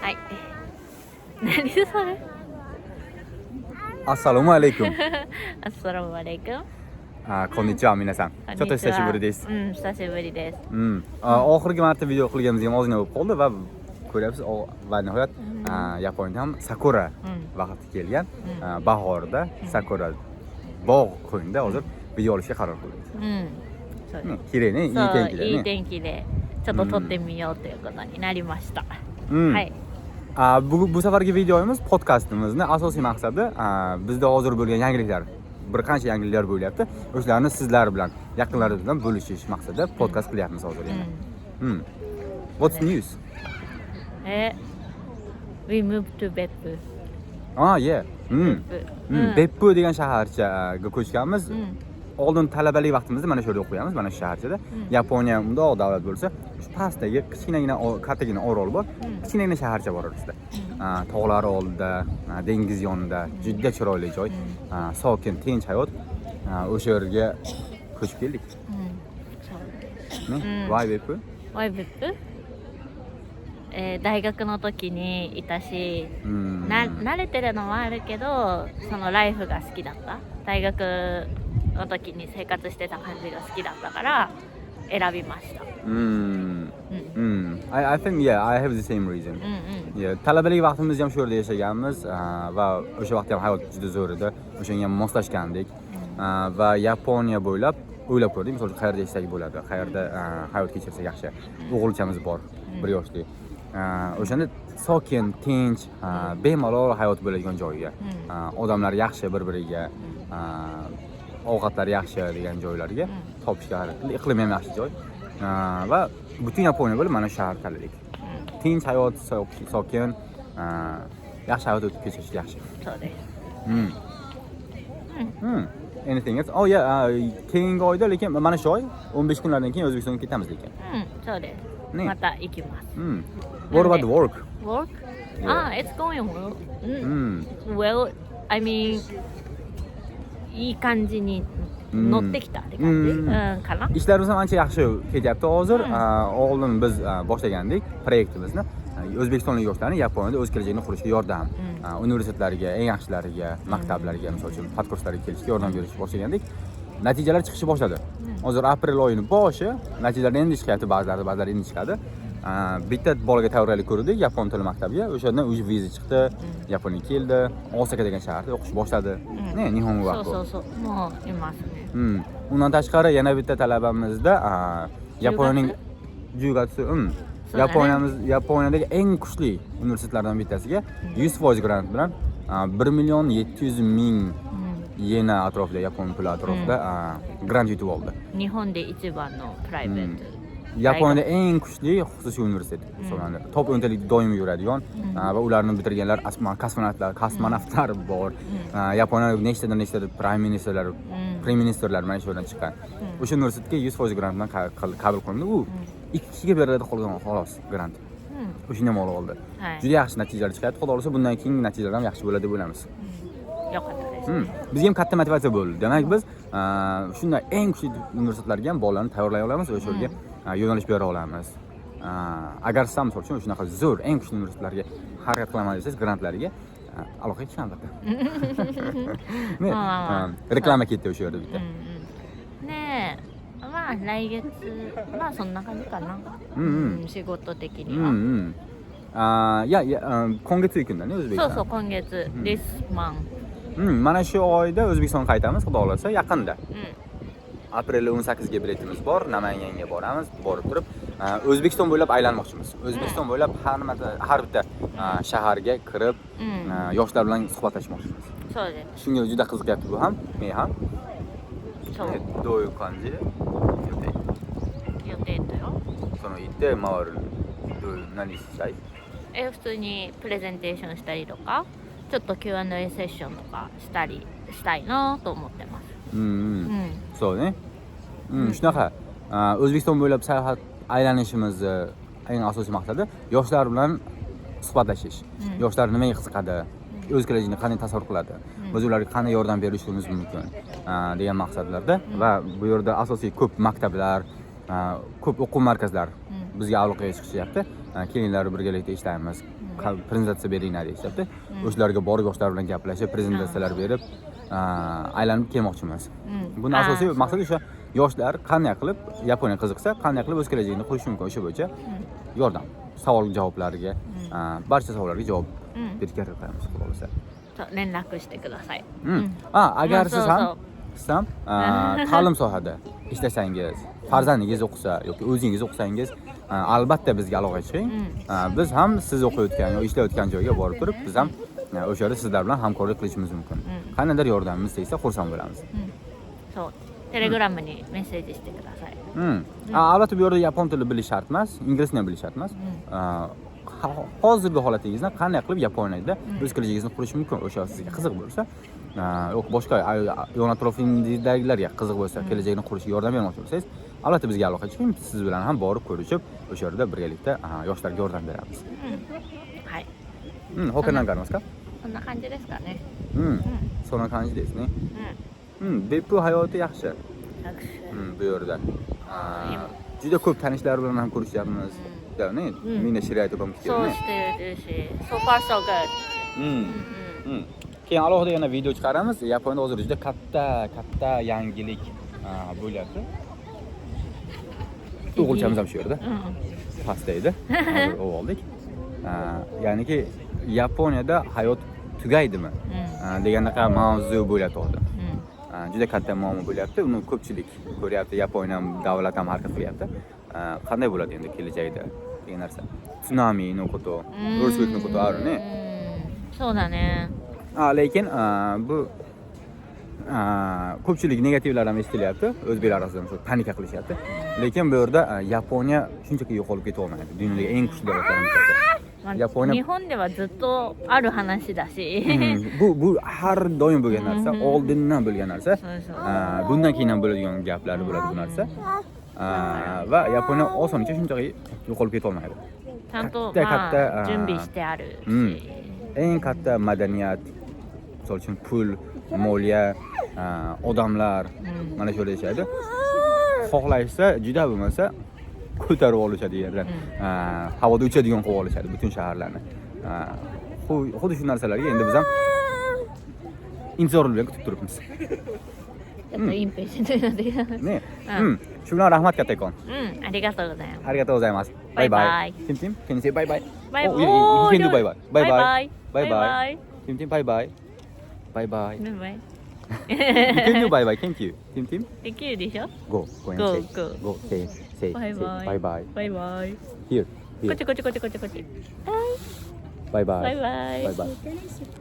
はい。何それAssalomu alaykum. アッサラムアレイクン。こんにちは皆さん。ちょっと久しぶりです。久しぶりです。Oxirgi marta video qilganimizga ozgina bo'lib qoldi va ko'ryapsiz va nihoyat Yaponiyada ham sakura vaqti kelgan. Bahorda sakura bog' qo'yinda hozir video olishga qaror qildik. そうです。綺麗ね、いい天気でね。いい天気でちょっと撮ってみようということになりました。うんはい。bu safargi videomiz podkastimizni asosiy maqsadi bizda hozir bo'lgan yangiliklar, bir qancha yangiliklar bo'lyapti. O'shalarni sizlar bilan, yaqinlaringiz bilan bo'lishish maqsadida podkast qilyapmiz hozir yana. What's news? We moved to Beppu. Yeah. Beppu degan shaharchaga ko'chganmiz. Oldin talabalik vaqtimizda mana shu yerda o'qiyamiz, mana shu shaharchada. Yaponiya undoq davlat bo'lsa, shu pastdagi kichkinagina kattagina orol bor, kichkinagina shaharcha bor orasida. Tog'lar oldida, dengiz yonida, juda chiroyli joy, sokin, tinch hayot. O'sha yerga ko'chib keldik. Why Beppu? Why Beppu? 大学の時にいたし、慣れてるのもあるけど、そのライフが好きだった。大学の時に生活してた感じが好きだったから選びました。I think I have the same reason. Talabalik vaqtimizda ham shu yerda yashaganmiz va o'sha vaqtda ham hayot juda zo'r edi. O'shanga moslashgandik va Yaponiya bo'ylab o'ylab ko'rdik, misol uchun qayerda yashasak bo'ladi, qayerda hayot kechirsak yaxshi. O'g'ilchamiz bor, 1 yoshli. O'shanda sokin, tinch, bemalol hayot bo'ladigan joyga, odamlar yaxshi bir-biriga, ovqatlar yaxshi degan joylarga topishga harakat qildik. Iqlim ham yaxshi joy. Va butun Yaponiya bo'lib mana shu shahar tanladik. Tinch hayot, sokin, yaxshi hayot o'tib kechirish yaxshi. そうです。Anything else? Keyingi oyda lekin mana shu oy 15 kunlardan keyin O'zbekistonga ketamiz lekin. そうです。また行きます。What about the work? Work? It's going well. Well, I mean, いい感じに乗ってきたって感じかな。 Ishlarimiz ham ancha yaxshi ketyapti hozir. Oldin biz boshlagandik proyektimizni. O'zbekistonlik yoshlarni Yaponiyada o'z kelajagini qurishga yordam, universitetlarga, eng yaxshilariga, maktablarga, misol uchun podkurslarga kelishga yordam berishni boshlagandik. Natijalar chiqishni boshladi. Hozir aprel oyining boshi, natijalar endi chiqyapti, ba'zilari endi chiqadi. Bitta bolaga tayyorgarlik ko'rdik Yapon tili maktabiga. O'shandan o'zi viza chiqdi, Yaponiyaga keldi, Osaka degan shaharda o'qish boshladi. Nihongo vaqti. そう、もういますね。Undan tashqari yana bitta talabamizda Yaponiyaning Yaponiyadagi eng kuchli universitetlardan bittasiga 100% grant bilan 1,700,000 yena atrofida, Yapon puli atrofida grant yutib oldi. 日本で一番のプライベート。Yaponiyada eng kuchli xususiy universitet hisoblanadi. Top 10 talikda doim yuradigan va ularni bitirganlar kosmonavtlar bor. Yaponiyada nechta prime ministerlar mana shu yerdan chiqqan. O'sha universitetga 100% grant bilan qabul qilindi. U 2 kishiga beriladi qolgan xolos grant. O'shani ham olib oldi. Juda yaxshi natijalar chiqyapti. Xudo xolasa bundan keyin natijalar ham yaxshi bo'ladi deb o'ylaymiz. よかったです。Bizga ham katta motivatsiya bo'ldi. Demak biz shunday eng kuchli universitetlarga ham bolalarni tayyorlay olamiz, o'sha yerga yo'nalish bera olamiz. Agar siz ham misol uchun shunaqa zo'r eng kuchli universitetlarga harakat qilaman desangiz, grantlarga aloqa qiling albatta. Reklama ketdi o'sha yerda bitta. ねえ、まあ来月、まあそんな感じかな。仕事的には。今月行くんだね、O'zbekiston. そう、今月、this month。mana shu oyda O'zbekistonga qaytamiz, xudo xolasa yaqinda. Aprel 18ga biletimiz bor, Namanganga boramiz, borib turib O'zbekiston bo'ylab aylanmoqchimiz. O'zbekiston bo'ylab har bitta shaharga kirib, yoshlar bilan suhbatlashmoqchimiz. そうです。 Shunga juda qiziqyapti bu ham, men ham. そう。どういう感じ？予定だよ。その行って回る。何したい？普通にプレゼンテーションしたりとか、ちょっと Q&A セッションとかしたいなと思ってます。そうね。Shunaqa O'zbekiston bo'ylab sayohat aylanishimizni eng asosiy maqsadi yoshlar bilan suhbatlashish. Yoshlar nimaga qiziqadi, o'z kelajagini qanday tasavvur qiladi, biz ularga qanday yordam berishimiz mumkin degan maqsadlarda va bu yerda asosiy ko'p maktablar, ko'p o'quv markazlar bizga aloqaga chiqishyapti. Kelinglar birgalikda ishlaymiz. prezentatsiya beringlar deyishyapti. O'shalarga borib yoshlar bilan gaplashib, prezentatsiyalar berib, aylanib kelmoqchimiz. Buni asosiy maqsadi o'sha yoshlar qanday qilib Yaponiyaga qiziqsa, qanday qilib o'z kelajagini qurish mumkin, o'sha bo'yicha yordam, savol-javoblarga, barcha savollarga javob berishga harakat qilamiz, xudo xolasa. 連絡してください。 agar siz hamそう ta'lim sohada ishlasangiz, farzandingiz o'qisa yoki o'zingiz o'qisangiz, albatta bizga aloqa chiqing. Biz ham siz o'qiyotgan yoki ishlayotgan joyga borib turib, biz ham o'sha yerda sizlar bilan hamkorlik qilishimiz mumkin. Qanaqadir yordamimiz tegsa xursand bo'lamiz. そう。テレグラムにメッセージしてください。 Albatta bu yerda yapon tili bilish shart emas, ingliz tilini bilish shart emas. Hozirgi holatingizni qanday qilib Yaponiyada o'z kelajagingizni qurish mumkin, o'sha sizga qiziq bo'lsa, yoki boshqa yon atrofingizdagilarga qiziq bo'lsa, kelajagini qurishga yordam bermoqchi bo'lsangiz, albatta bizga aloqa chiqing, siz bilan ham borib ko'rishib, o'sha yerda birgalikda yoshlarga yordam beramiz. はい。 他なんかありますか? こんな感じですかね。そんな感じですね. Beppu hayoti yaxshi. Bu yerda. Juda ko'p tanishlar bilan ham ko'rishyapmiz. Ya'ni meni shirat ham そうしてるし、so far so good。 Keyin alohida yana video chiqaramiz. Yaponiyada hozir juda katta yangilik bo'lyapti. O'g'ilchamiz ham shu yerda. Pastda edi. Hozir oldik. Ya'niki Yaponiyada hayot tugaydimi degandaqa mavzu bo'lyapti hozir. Juda katta muammo bo'lyapti. Uni ko'pchilik ko'ryapti. Yaponiya davlat ham harakat qilyapti. Qanday bo'ladi endi kelajakda degan narsa. Tsunami no koto, earthquake no koto aru ne. そうだね。 Lekin bu ko'pchilik negativlar ham eshitilyapti. O'zbeklar orasida shu panika qilishyapti. Lekin bu yerda Yaponiya shunchaki yo'qolib keta olmaydi. Dunyodagi eng kuchli davlatlardan biri. 日本ではずっとある話だし。 bu har doim bo'lgan narsa, oldindan bo'lgan narsa. Bundan keyin ham bo'ladigan gaplar bo'ladi bu narsa. Va Yaponiya osoncha shunchaki yo'qolib keta olmaydi. ちゃんと準備してあるし。 eng katta madaniyat, misol uchun pul, moliya, odamlar mana shu yerda yashaydi. Xohlashsa, juda bo'lmasa ko'tarib olishadi yerdan. Havoda uchadigan qilib olishadi butun shaharlarni. Xuddi shu narsalarga endi biz ham intizor bilan kutib turibmiz. ちょっとインペーシェントになってきた。 ね、shu bilan rahmat kattakon. ありがとうございます。 ありがとうございます。バイバイ。Tim Tim, can you say bye bye? バイバイ。 Oh, you can do bye bye. Bye bye. バイバイ。 Tim Tim, bye bye. Bye bye. バイバイ。 You can do bye bye, can't you? Tim Tim? できるでしょ。 Go and Go, say. go. Go, say. バイバイ。 Bye bye. バイバイ。 Here. こっちこっちこっちこっちこっち。 Bye bye. バイバイ。 Bye bye.